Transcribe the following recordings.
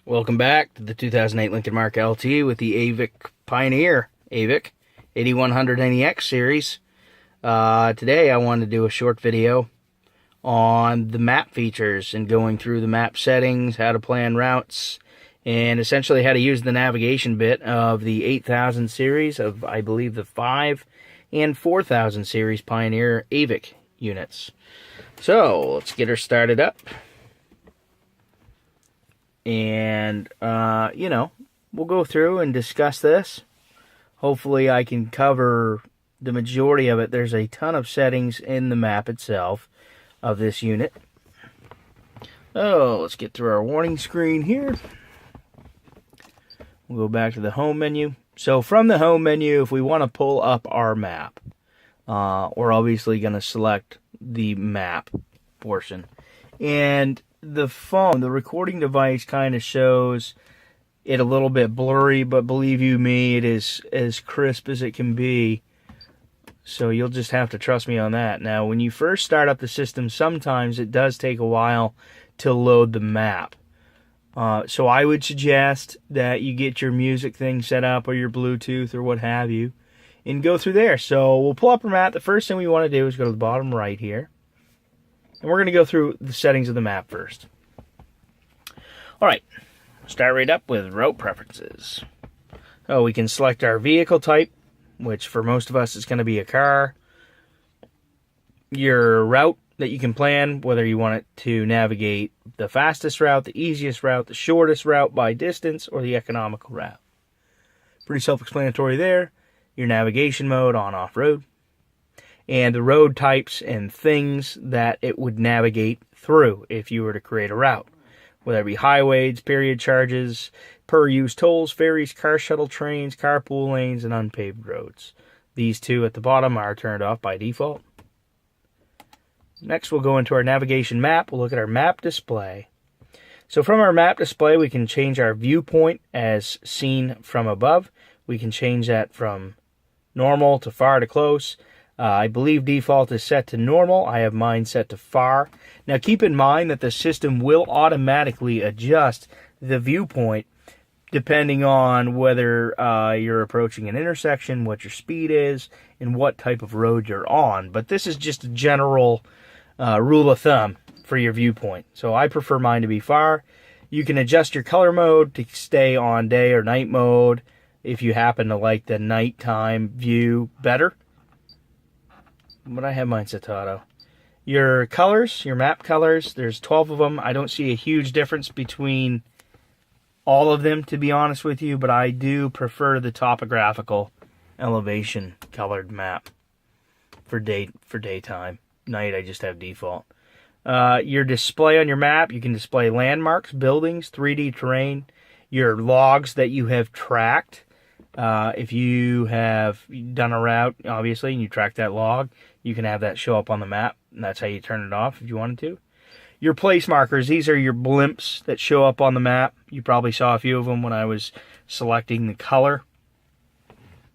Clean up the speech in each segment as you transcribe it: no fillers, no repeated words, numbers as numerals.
Welcome back to the 2008 Lincoln Mark LT with the AVIC Pioneer AVIC 8100 NEX series. Today I wanted to do a short video on the map features and going through the map settings, how to plan routes, and essentially how to use the navigation bit of the 8000 series of, I believe, the 5 and 4000 series Pioneer AVIC units. So let's get her started up. And, we'll go through and discuss this. Hopefully I can cover the majority of it. There's a ton of settings in the map itself of this unit. Oh, let's get through our warning screen here. We'll go back to the home menu. So from the home menu, if we want to pull up our map, we're obviously going to select the map portion. And the phone, the recording device, kind of shows it a little bit blurry, but believe you me, it is as crisp as it can be. So you'll just have to trust me on that. Now, when you first start up the system, sometimes it does take a while to load the map. So I would suggest that you get your music thing set up or your Bluetooth or what have you and go through there. So we'll pull up our map. The first thing we want to do is go to the bottom right here. And we're going to go through the settings of the map first. Alright, start right up with route preferences. So we can select our vehicle type, which for most of us is going to be a car. Your route that you can plan, whether you want it to navigate the fastest route, the easiest route, the shortest route by distance, or the economical route. Pretty self-explanatory there. Your navigation mode, on, off road. And the road types and things that it would navigate through if you were to create a route. Whether it be highways, period charges, per-use tolls, ferries, car shuttle trains, carpool lanes, and unpaved roads. These two at the bottom are turned off by default. Next, we'll go into our navigation map. We'll look at our map display. So from our map display, we can change our viewpoint as seen from above. We can change that from normal to far to close. I believe default is set to normal. I have mine set to far. Now keep in mind that the system will automatically adjust the viewpoint depending on whether you're approaching an intersection, what your speed is, and what type of road you're on. But this is just a general rule of thumb for your viewpoint. So I prefer mine to be far. You can adjust your color mode to stay on day or night mode if you happen to like the nighttime view better. But I have mine set to auto. Your colors, your map colors, there's 12 of them. I don't see a huge difference between all of them, to be honest with you, but I do prefer the topographical elevation colored map for daytime. Night, I just have default. Your display on your map, you can display landmarks, buildings, 3D terrain, your logs that you have tracked. If you have done a route, obviously, and you track that log, you can have that show up on the map, and that's how you turn it off if you wanted to. Your place markers, these are your blimps that show up on the map. You probably saw a few of them when I was selecting the color.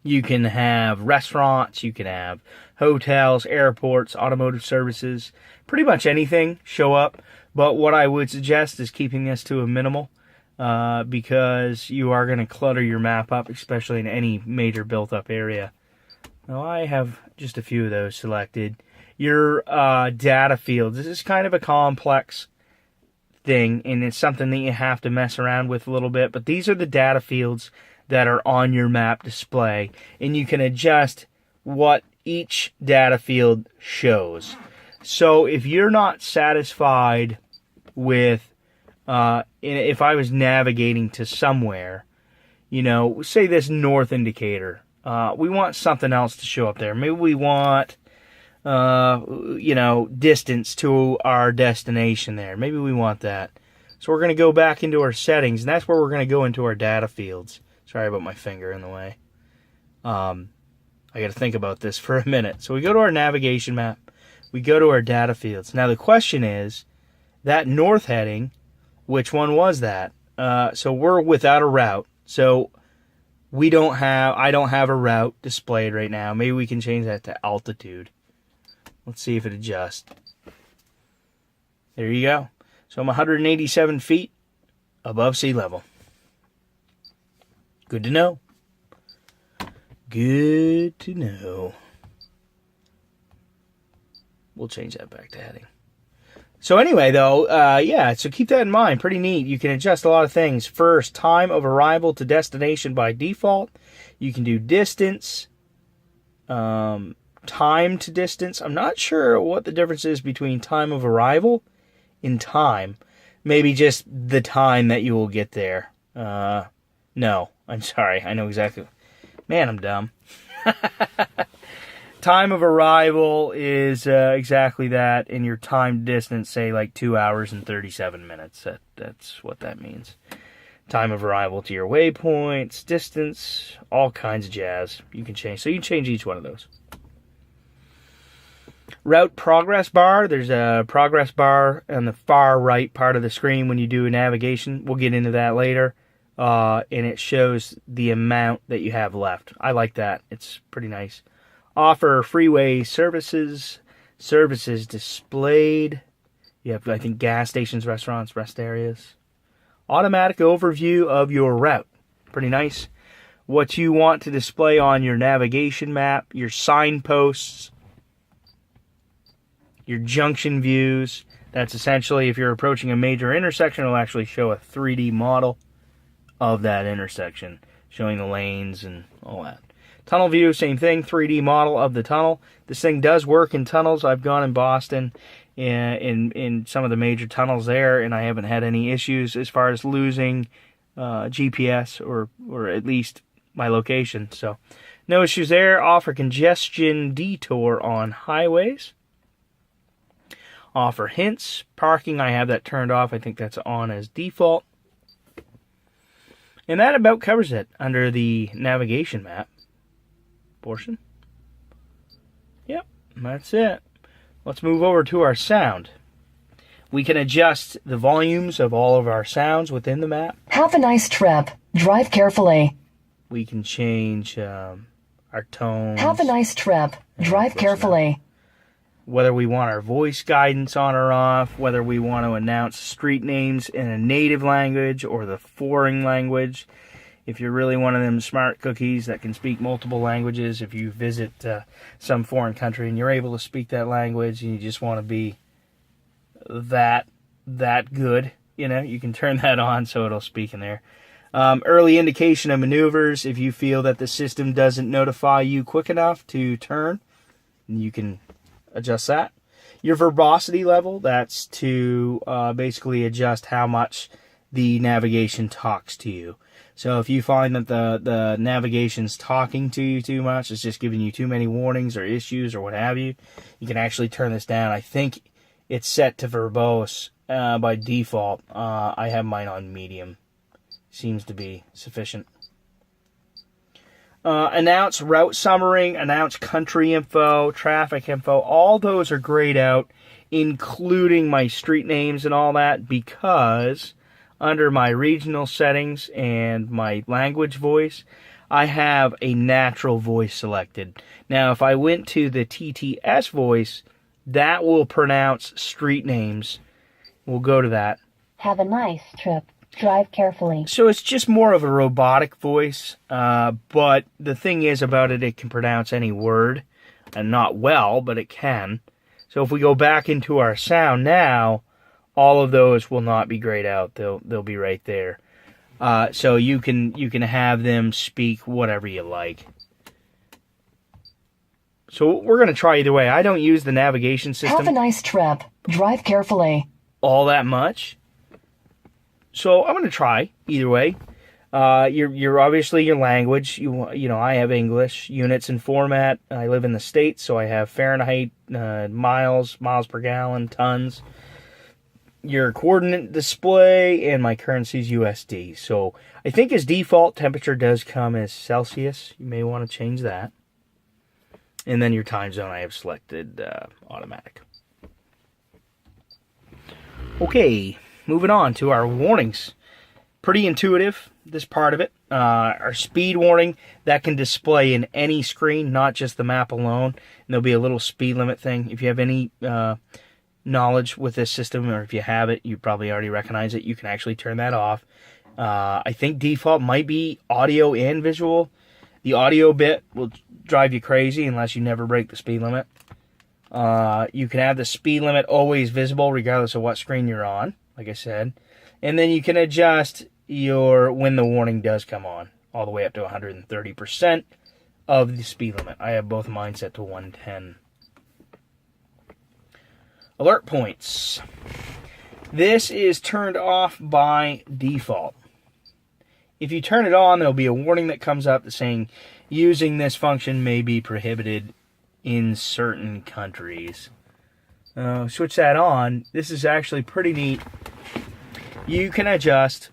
You can have restaurants, you can have hotels, airports, automotive services, pretty much anything show up. But what I would suggest is keeping this to a minimal. Because you are going to clutter your map up, especially in any major built-up area. Now, I have just a few of those selected. Your data fields. This is kind of a complex thing, and it's something that you have to mess around with a little bit. But these are the data fields that are on your map display, and you can adjust what each data field shows. So if you're not satisfied with if I was navigating to somewhere, say this north indicator, we want something else to show up there. Maybe we want, distance to our destination there. Maybe we want that. So we're going to go back into our settings, and that's where we're going to go into our data fields. Sorry about my finger in the way. I got to think about this for a minute. So we go to our navigation map. We go to our data fields. Now the question is, that north heading, which one was that? So we're without a route. So I don't have a route displayed right now. Maybe we can change that to altitude. Let's see if it adjusts. There you go. So I'm 187 feet above sea level. Good to know. Good to know. We'll change that back to heading. So anyway, though, yeah, so keep that in mind. Pretty neat. You can adjust a lot of things. First, time of arrival to destination by default. You can do distance, time to distance. I'm not sure what the difference is between time of arrival and time. Maybe just the time that you will get there. No, I'm sorry. I know exactly. Man, I'm dumb. Time of arrival is exactly that, and your time distance, say like 2 hours and 37 minutes. That's what that means. Time of arrival to your waypoints, distance, all kinds of jazz you can change. So you can change each one of those. Route progress bar. There's a progress bar on the far right part of the screen when you do navigation. We'll get into that later. And it shows the amount that you have left. I like that. It's pretty nice. Offer freeway services displayed. You have, I think, gas stations, restaurants, rest areas. Automatic overview of your route. Pretty nice. What you want to display on your navigation map, your signposts, your junction views. That's essentially, if you're approaching a major intersection, it'll actually show a 3D model of that intersection, showing the lanes and all that. Tunnel view, same thing, 3D model of the tunnel. This thing does work in tunnels. I've gone in Boston in some of the major tunnels there, and I haven't had any issues as far as losing GPS or at least my location. So no issues there. Offer congestion detour on highways. Offer hints. Parking, I have that turned off. I think that's on as default. And that about covers it under the navigation map portion. Yep, that's it. Let's move over to our sound. We can adjust the volumes of all of our sounds within the map. Have a nice trip. Drive carefully. We can change our tones. Have a nice trip. Drive carefully. Whether we want our voice guidance on or off, whether we want to announce street names in a native language or the foreign language. If you're really one of them smart cookies that can speak multiple languages, if you visit some foreign country and you're able to speak that language and you just want to be that good, you can turn that on so it'll speak in there. Early indication of maneuvers. If you feel that the system doesn't notify you quick enough to turn, you can adjust that. Your verbosity level, that's to basically adjust how much the navigation talks to you. So if you find that the navigation's talking to you too much, it's just giving you too many warnings or issues or what have you, you can actually turn this down. I think it's set to verbose by default. I have mine on medium. Seems to be sufficient. Announce route summary, announce country info, traffic info. All those are grayed out, including my street names and all that, because under my regional settings and my language voice, I have a natural voice selected. Now, if I went to the TTS voice, that will pronounce street names. We'll go to that. Have a nice trip. Drive carefully. So it's just more of a robotic voice, but the thing is about it, it can pronounce any word, and not well, but it can. So if we go back into our sound now, all of those will not be grayed out. They'll be right there. So you can have them speak whatever you like. So we're going to try either way. I don't use the navigation system. Have a nice trip. Drive carefully. All that much. So I'm going to try either way. You're obviously your language. You know I have English, units and format. I live in the States, so I have Fahrenheit, miles per gallon, tons. Your coordinate display, and my currency is USD. So I think as default, temperature does come as Celsius. You may want to change that. And then your time zone, I have selected automatic. Okay, moving on to our warnings. Pretty intuitive, this part of it. Our speed warning, that can display in any screen, not just the map alone. And there'll be a little speed limit thing. If you have any knowledge with this system, or if you have it, you probably already recognize it. You can actually turn that off. I think default might be audio and visual. The audio bit will drive you crazy unless you never break the speed limit. You can have the speed limit always visible regardless of what screen you're on, like I said. And then you can adjust your when the warning does come on, all the way up to 130% of the speed limit. I have both of mine set to 110. Alert points. This is turned off by default. If you turn it on, there'll be a warning that comes up saying using this function may be prohibited in certain countries. Switch that on. This is actually pretty neat. You can adjust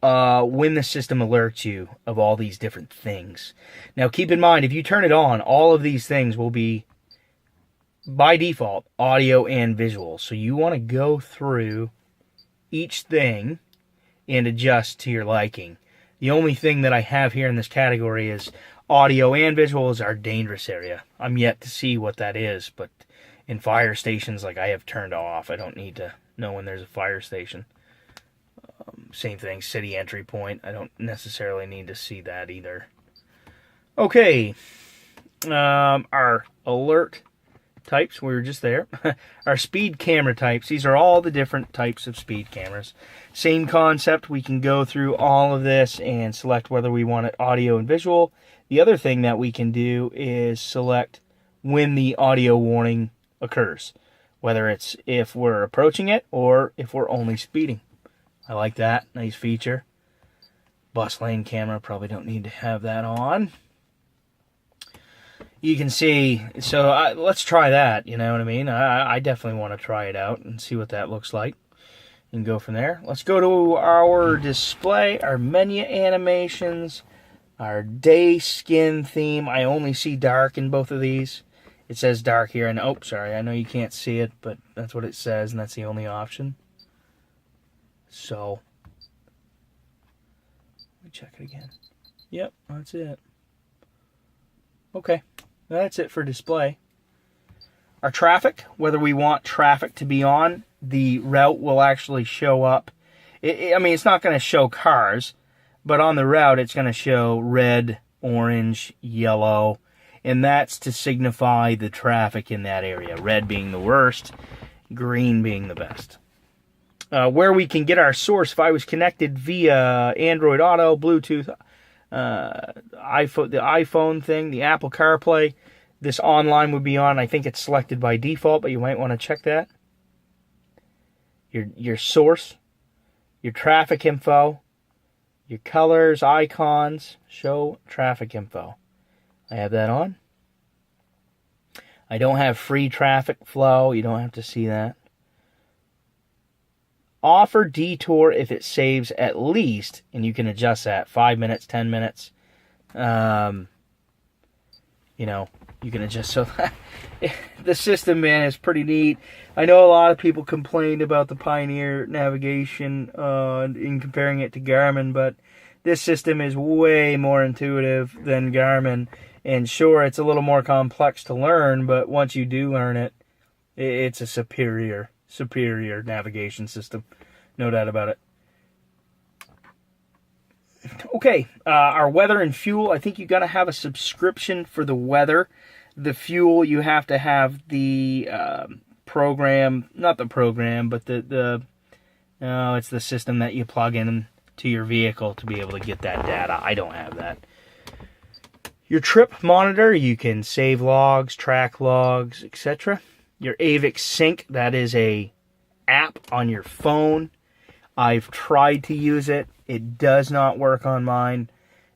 when the system alerts you of all these different things. Now keep in mind, if you turn it on, all of these things will be, by default, audio and visual. So you want to go through each thing and adjust to your liking. The only thing that I have here in this category is audio and visual is our dangerous area. I'm yet to see what that is, but in fire stations, like, I have turned off. I don't need to know when there's a fire station. Same thing, city entry point. I don't necessarily need to see that either. Okay, our alert types, we were just there. Our speed camera types, these are all the different types of speed cameras. Same concept, we can go through all of this and select whether we want it audio and visual. The other thing that we can do is select when the audio warning occurs, whether it's if we're approaching it or if we're only speeding. I like that, nice feature. Bus lane camera, probably don't need to have that on. You can see, so let's try that, you know what I mean? I definitely want to try it out and see what that looks like and go from there. Let's go to our display, our menu animations, our day skin theme. I only see dark in both of these. It says dark here, and oh, sorry, I know you can't see it, but that's what it says, and that's the only option. So, let me check it again. Yep, that's it. Okay, that's it for display. Our traffic, whether we want traffic to be on, the route will actually show up. I mean, it's not going to show cars, but on the route it's going to show red, orange, yellow, and that's to signify the traffic in that area. Red being the worst, green being the best. Where we can get our source, if I was connected via Android Auto, Bluetooth, the iPhone thing, the Apple CarPlay, this online would be on. I think it's selected by default, but you might want to check that. Your source, your traffic info, your colors, icons, show traffic info. I have that on. I don't have free traffic flow. You don't have to see that. Offer detour if it saves at least, and you can adjust that, 5 minutes, 10 minutes. You know, you can adjust. So the system, man, is pretty neat. I know a lot of people complained about the Pioneer navigation in comparing it to Garmin, but this system is way more intuitive than Garmin. And sure, it's a little more complex to learn, but once you do learn it, it's a superior navigation system. No doubt about it. Okay, our weather and fuel. I think you got to have a subscription for the weather. The fuel, you have to have the program, not the program, but it's the system that you plug in to your vehicle to be able to get that data. I don't have that. Your trip monitor, you can save logs, track logs, etc. Your AVIC Sync, that is a app on your phone. I've tried to use it. It does not work on mine.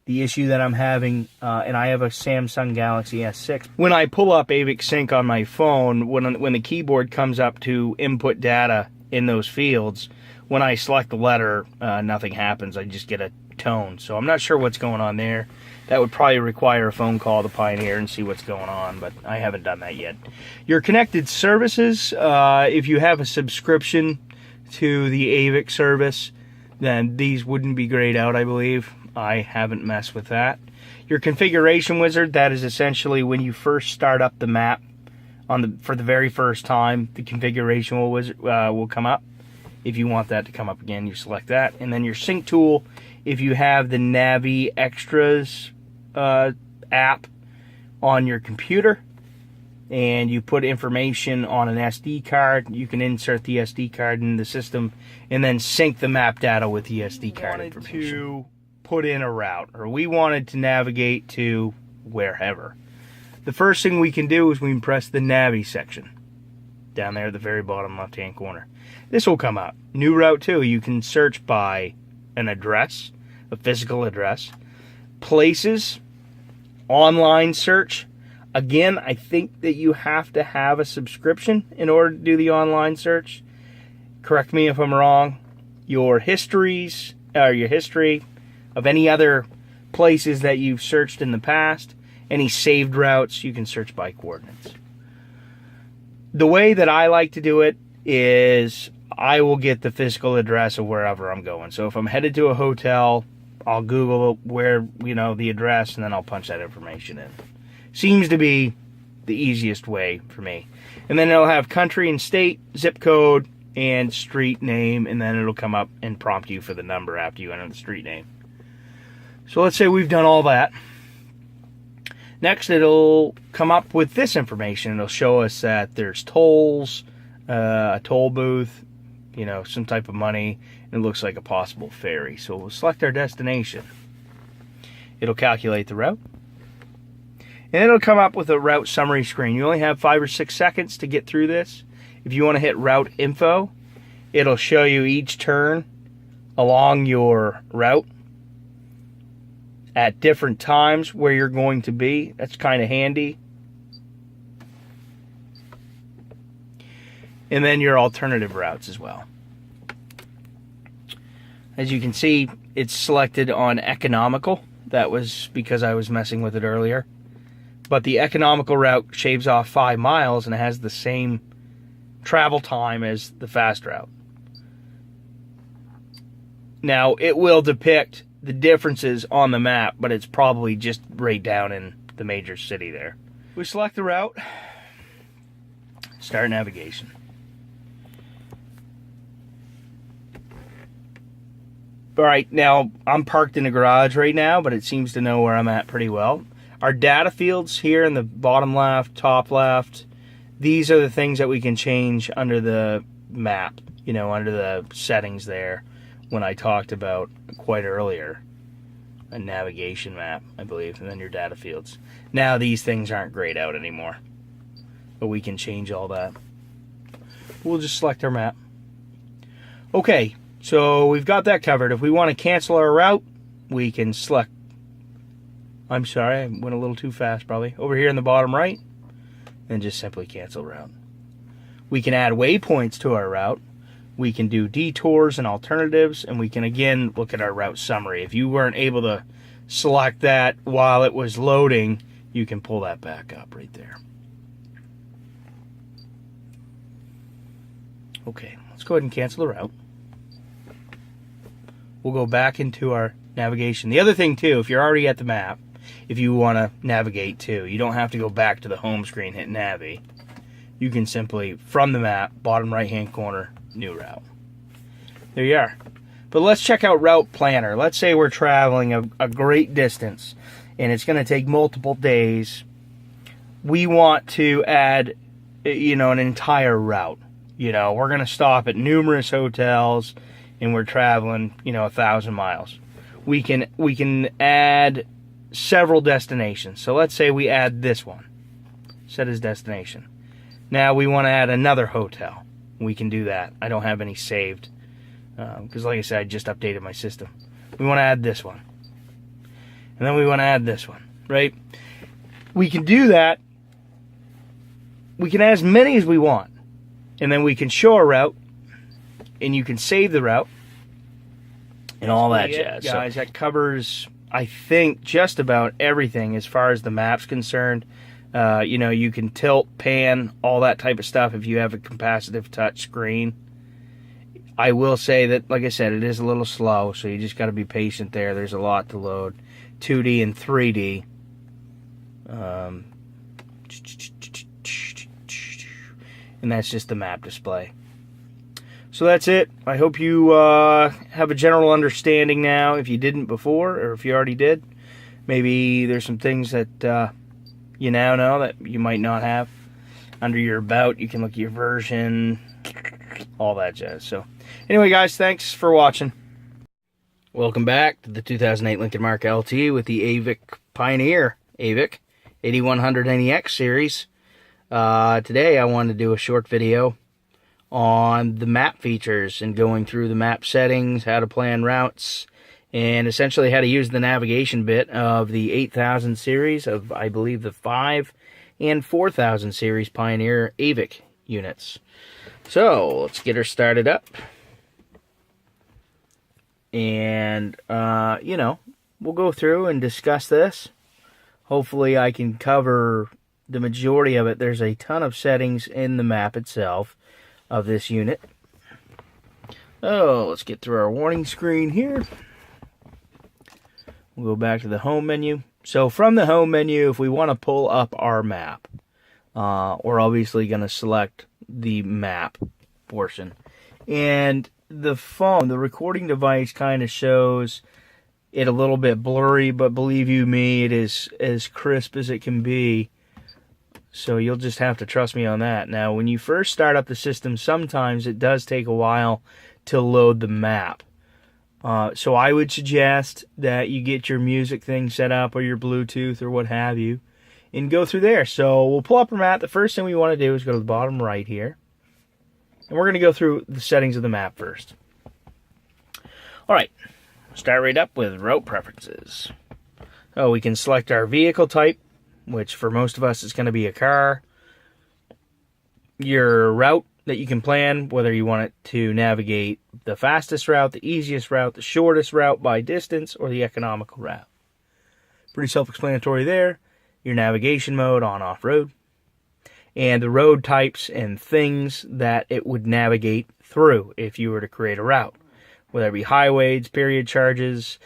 The issue that I'm having, and I have a Samsung Galaxy S6. When I pull up AVIC Sync on my phone, when the keyboard comes up to input data in those fields, when I select the letter, nothing happens. I just get a tone. So I'm not sure what's going on there. That would probably require a phone call to Pioneer and see what's going on, but I haven't done that yet. Your connected services, if you have a subscription to the AVIC service, then these wouldn't be grayed out, I believe. I haven't messed with that. Your configuration wizard, that is essentially when you first start up the map for the very first time, the configuration will come up. If you want that to come up again, you select that. And then your sync tool, if you have the Navi Extras app on your computer and you put information on an SD card, you can insert the SD card in the system and then sync the map data with the SD card information. To put in a route, or we wanted to navigate to wherever. The first thing we can do is we can press the Navi section down there at the very bottom left hand corner. This will come up. New route 2. You can search by an address, a physical address, places, online search. Again, I think that you have to have a subscription in order to do the online search. Correct me if I'm wrong. Your history of any other places that you've searched in the past, any saved routes, you can search by coordinates. The way that I like to do it is I will get the physical address of wherever I'm going. So if I'm headed to a hotel, I'll Google where, the address, and then I'll punch that information in. Seems to be the easiest way for me. And then it'll have country and state, zip code, and street name, and then it'll come up and prompt you for the number after you enter the street name. So let's say we've done all that. Next, it'll come up with this information. It'll show us that there's tolls, a toll booth, some type of money. It looks like a possible ferry. So we'll select our destination. It'll calculate the route. And it'll come up with a route summary screen. You only have 5 or 6 seconds to get through this. If you want to hit route info, it'll show you each turn along your route at different times where you're going to be. That's kind of handy. And then your alternative routes as well. As you can see, it's selected on economical. That was because I was messing with it earlier. But the economical route shaves off 5 miles and it has the same travel time as the fast route. Now, it will depict the differences on the map, but it's probably just right down in the major city there. We select the route, start navigation. All right, now I'm parked in a garage right now, but it seems to know where I'm at pretty well. Our data fields here in the bottom left, top left, these are the things that we can change under the map, under the settings there when I talked about quite earlier. A navigation map, I believe, and then your data fields. Now these things aren't grayed out anymore, but we can change all that. We'll just select our map. Okay, so we've got that covered. If we want to cancel our route, we can select. I'm sorry, I went a little too fast probably. Over here in the bottom right, and just simply cancel route. We can add waypoints to our route. We can do detours and alternatives, and we can again look at our route summary. If you weren't able to select that while it was loading, you can pull that back up right there. Okay, let's go ahead and cancel the route. We'll go back into our navigation. The other thing too, if you're already at the map, if you want to navigate too, you don't have to go back to the home screen, hit Navi. You can simply, from the map, bottom right hand corner, new route. There you are. But let's check out Route Planner. Let's say we're traveling a great distance and it's going to take multiple days. We want to add, an entire route. We're going to stop at numerous hotels and we're traveling, 1,000 miles. We can add several destinations. So let's say we add this one. Set as destination. Now we want to add another hotel. We can do that. I don't have any saved because like I said, I just updated my system. We want to add this one. And then we want to add this one, right? We can do that. We can add as many as we want. And then we can show a route and you can save the route and all that jazz. Guys, that covers, I think, just about everything as far as the map's concerned. You can tilt, pan, all that type of stuff if you have a capacitive touch screen. I will say that, like I said, it is a little slow, so you just got to be patient there. There's a lot to load. 2D and 3D. and that's just the map display. So that's it. I hope you have a general understanding now if you didn't before, or if you already did. Maybe there's some things that you now know that you might not have. Under your about, you can look at your version, all that jazz. So anyway, guys, thanks for watching. Welcome back to the 2008 Lincoln Mark LT with the AVIC Pioneer AVIC 8100 NEX series. Today I wanted to do a short video on the map features and going through the map settings, how to plan routes, and essentially how to use the navigation bit of the 8000 series of, I believe, the 5 and 4000 series Pioneer AVIC units. So let's get her started up. And, we'll go through and discuss this. Hopefully I can cover the majority of it. There's a ton of settings in the map itself of this unit. Oh, let's get through our warning screen here. We'll go back to the home menu. So from the home menu, if we want to pull up our map, we're obviously going to select the map portion. And the phone, the recording device, kind of shows it a little bit blurry, but believe you me, it is as crisp as it can be. So you'll just have to trust me on that. Now, when you first start up the system, sometimes it does take a while to load the map. So I would suggest that you get your music thing set up or your Bluetooth or what have you and go through there. So we'll pull up our map. The first thing we want to do is go to the bottom right here. And we're going to go through the settings of the map first. All right, start right up with route preferences. Oh, we can select our vehicle type, which for most of us is going to be a car. Your route that you can plan, whether you want it to navigate the fastest route, the easiest route, the shortest route by distance, or the economical route. Pretty self-explanatory there. Your navigation mode, on, off road. And the road types and things that it would navigate through if you were to create a route. Whether it be highways, period charges,